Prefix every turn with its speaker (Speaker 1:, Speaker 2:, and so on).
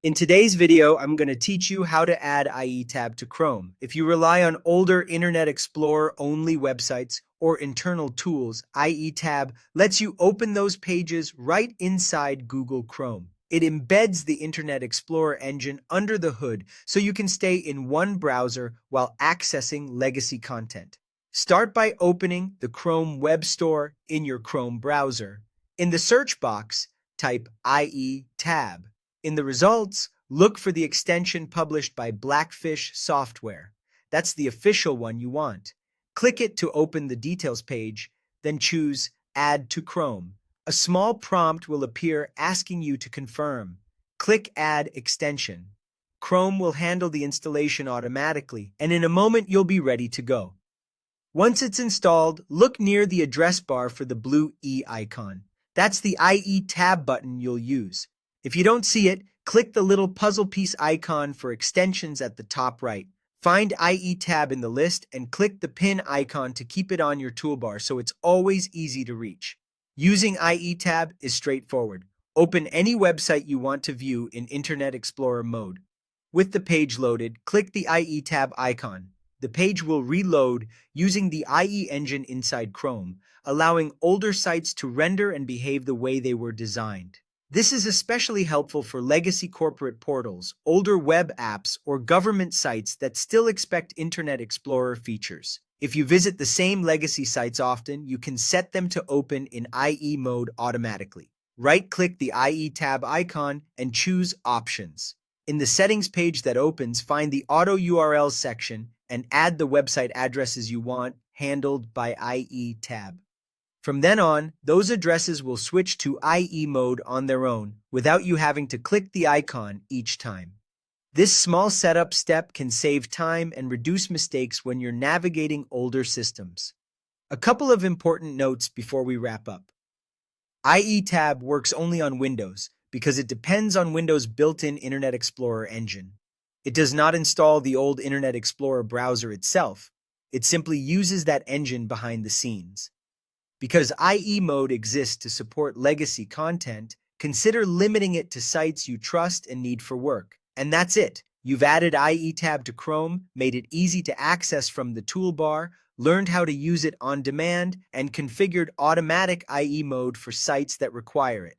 Speaker 1: In today's video, I'm going to teach you how to add IE tab to Chrome. If you rely on older Internet Explorer only websites or internal tools, IE tab lets you open those pages right inside Google Chrome. It embeds the Internet Explorer engine under the hood so you can stay in one browser while accessing legacy content. Start by opening the Chrome Web Store in your Chrome browser. In the search box, type IE tab. In the results, look for the extension published by Blackfish Software. That's the official one you want. Click it to open the details page, then choose Add to Chrome. A small prompt will appear asking you to confirm. Click Add Extension. Chrome will handle the installation automatically, and in a moment you'll be ready to go. Once it's installed, look near the address bar for the blue E icon. That's the IE tab button you'll use. If you don't see it, click the little puzzle piece icon for extensions at the top right. Find IE tab in the list and click the pin icon to keep it on your toolbar so it's always easy to reach. Using IE tab is straightforward. Open any website you want to view in Internet Explorer mode. With the page loaded, click the IE tab icon. The page will reload using the IE engine inside Chrome, allowing older sites to render and behave the way they were designed. This is especially helpful for legacy corporate portals, older web apps, or government sites that still expect Internet Explorer features. If you visit the same legacy sites often, you can set them to open in IE mode automatically. Right-click the IE tab icon and choose Options. In the settings page that opens, find the Auto URLs section and add the website addresses you want, handled by IE tab. From then on, those addresses will switch to IE mode on their own without you having to click the icon each time. This small setup step can save time and reduce mistakes when you're navigating older systems. A couple of important notes before we wrap up. IE tab works only on Windows because it depends on Windows' built-in Internet Explorer engine. It does not install the old Internet Explorer browser itself. It simply uses that engine behind the scenes. Because IE mode exists to support legacy content, consider limiting it to sites you trust and need for work. And that's it. You've added IE tab to Chrome, made it easy to access from the toolbar, learned how to use it on demand, and configured automatic IE mode for sites that require it.